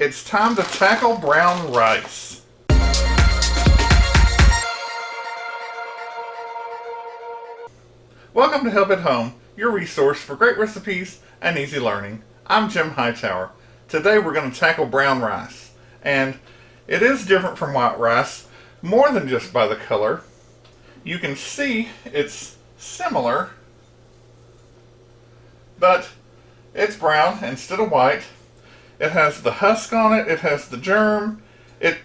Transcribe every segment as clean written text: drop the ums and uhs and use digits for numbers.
It's time to tackle brown rice. Welcome to Help at Home, your resource for great recipes and easy learning. I'm Jim Hightower. Today we're going to tackle brown rice. And it is different from white rice, more than just by the color. You can see it's similar, but it's brown instead of white. It has the husk on it, it has the germ. It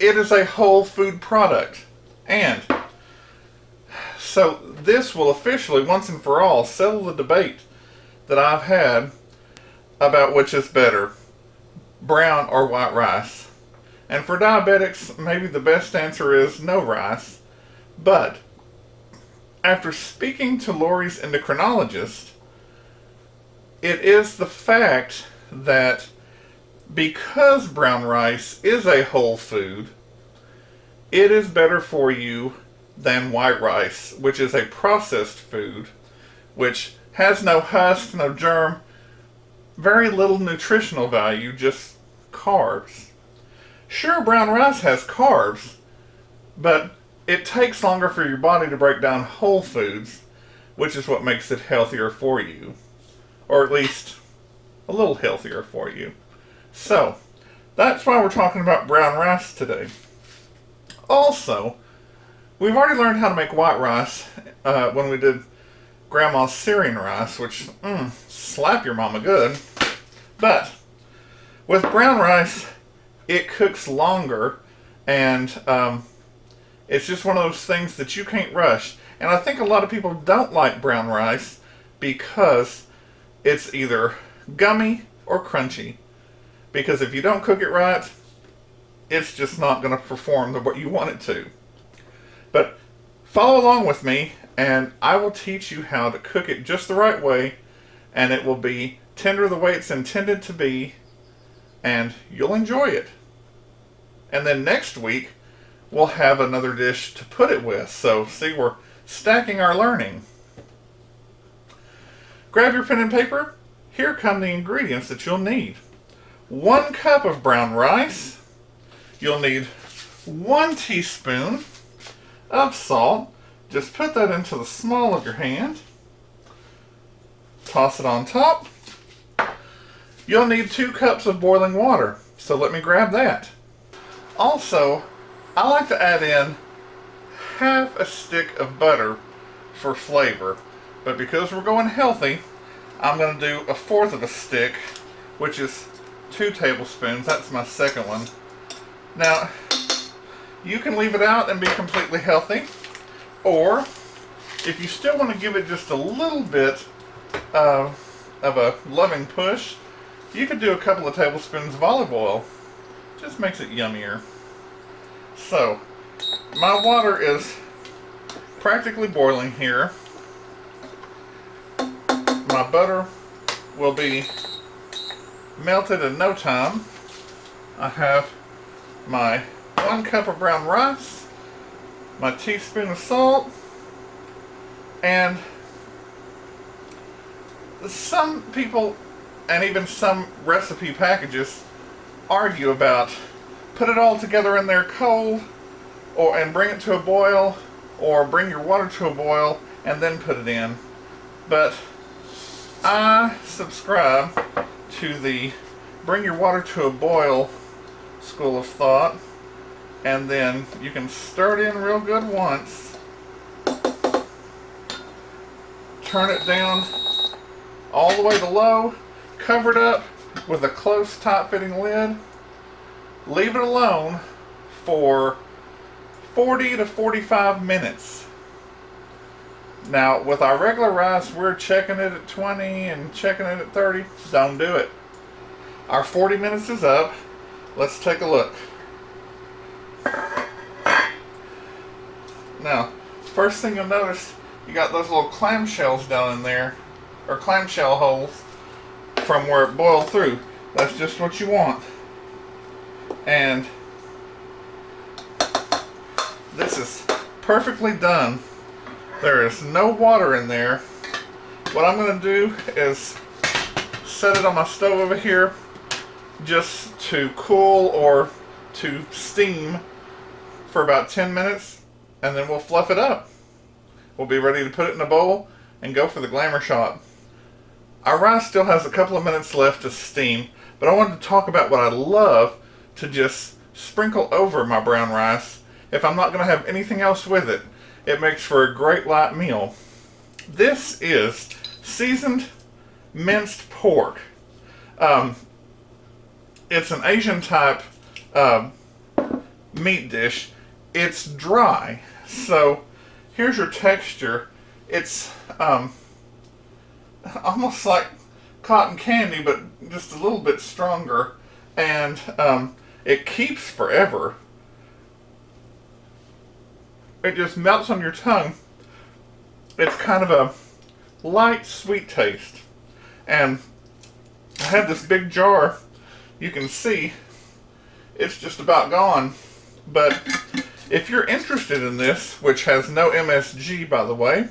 is a whole food product. And so this will officially, once and for all, settle the debate that I've had about which is better, brown or white rice. And for diabetics, maybe the best answer is no rice. But after speaking to Lori's endocrinologist, it is the fact that because brown rice is a whole food, it is better for you than white rice, which is a processed food, which has no husk, no germ, very little nutritional value, just carbs. Sure, brown rice has carbs, but it takes longer for your body to break down whole foods, which is what makes it healthier for you. Or at least a little healthier for you. So, that's why we're talking about brown rice today. Also, we've already learned how to make white rice when we did Grandma's Syrian rice, which, slap your mama good. But, with brown rice, it cooks longer, and it's just one of those things that you can't rush. And I think a lot of people don't like brown rice because it's either gummy or crunchy. Because if you don't cook it right, it's just not going to perform the way you want it to. But follow along with me, and I will teach you how to cook it just the right way, and it will be tender the way it's intended to be, and you'll enjoy it. And then next week, we'll have another dish to put it with. So, see, we're stacking our learning. Grab your pen and paper. Here come the ingredients that you'll need. 1 cup of brown rice. You'll need 1 teaspoon of salt. Just put that into the small of your hand. Toss it on top. You'll need 2 cups of boiling water. So let me grab that. Also, I like to add in half a stick of butter for flavor. But because we're going healthy, I'm going to do 1/4 of a stick, which is 2 tablespoons. That's my second one. Now, you can leave it out and be completely healthy. Or, if you still want to give it just a little bit of a loving push, you could do a couple of tablespoons of olive oil. Just makes it yummier. So, my water is practically boiling here. My butter will be melted in no time. I have my 1 cup of brown rice, my teaspoon of salt, and some people, and even some recipe packages, argue about put it all together in there cold, and bring it to a boil, or bring your water to a boil and then put it in. But I subscribe to the bring your water to a boil school of thought, and then you can stir it in real good once, turn it down all the way to low, cover it up with a close, tight-fitting lid, leave it alone for 40 to 45 minutes. Now, with our regular rice, we're checking it at 20 and checking it at 30. Don't do it. Our 40 minutes is up. Let's take a look. Now, first thing you'll notice, you got those little clamshells down in there, or clamshell holes from where it boiled through. That's just what you want. And this is perfectly done. There is no water in there. What I'm going to do is set it on my stove over here, just to cool or to steam for about 10 minutes, and then we'll fluff it up. We'll be ready to put it in a bowl and go for the glamour shot. Our rice still has a couple of minutes left to steam, but I wanted to talk about what I love to just sprinkle over my brown rice if I'm not going to have anything else with it. It makes for a great light meal. This is seasoned minced pork. It's an Asian type meat dish. It's dry, so here's your texture. It's almost like cotton candy, but just a little bit stronger, and it keeps forever. It just melts on your tongue. It's kind of a light, sweet taste. And I had this big jar. You can see it's just about gone. But if you're interested in this, which has no MSG, by the way,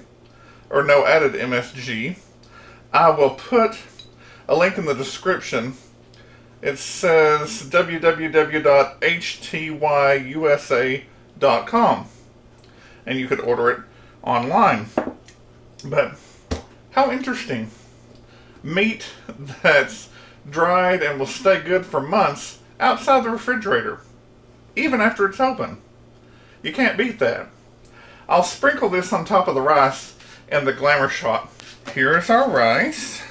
or no added MSG, I will put a link in the description. It says www.htyusa.com, and you could order it online. But how interesting. Meat that's dried and will stay good for months outside the refrigerator, even after it's open. You can't beat that. I'll sprinkle this on top of the rice in the glamour shot. Here's our rice.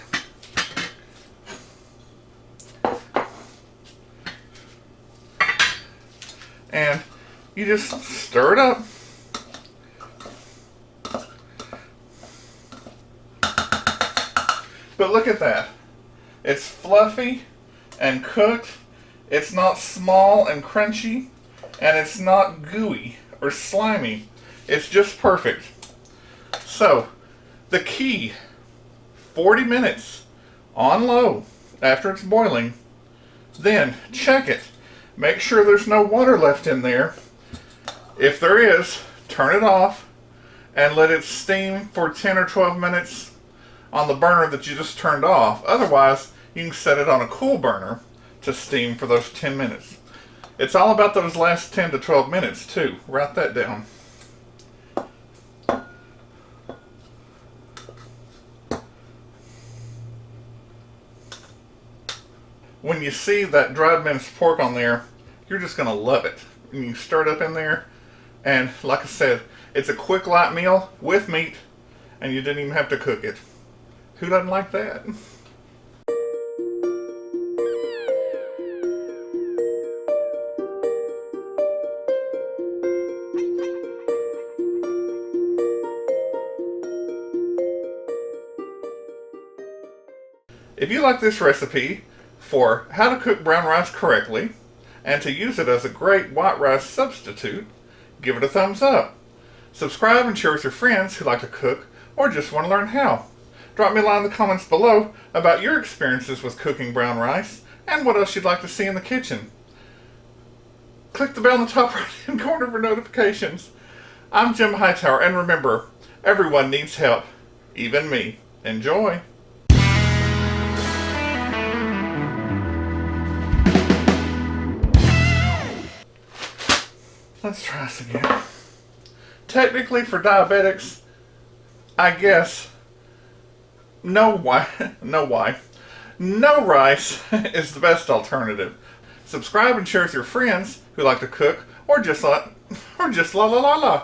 And you just stir it up. But look at that. It's fluffy and cooked. It's not small and crunchy. And it's not gooey or slimy. It's just perfect. So, the key, 40 minutes on low after it's boiling. Then check it. Make sure there's no water left in there. If there is, turn it off and let it steam for 10 or 12 minutes on the burner that you just turned off. Otherwise, you can set it on a cool burner to steam for those 10 minutes. It's all about those last 10 to 12 minutes too. Write that down. When you see that dried minced pork on there, you're just going to love it. And you stir it up in there, and like I said, it's a quick light meal with meat, and you didn't even have to cook it. Who doesn't like that? If you like this recipe for how to cook brown rice correctly and to use it as a great white rice substitute, give it a thumbs up. Subscribe and share with your friends who like to cook or just want to learn how. Drop me a line in the comments below about your experiences with cooking brown rice and what else you'd like to see in the kitchen. Click the bell in the top right-hand corner for notifications. I'm Jim Hightower, and remember, everyone needs help, even me. Enjoy! Let's try this again. Technically, for diabetics, I guess no rice is the best alternative. Subscribe and share with your friends who like to cook, or just la la la la.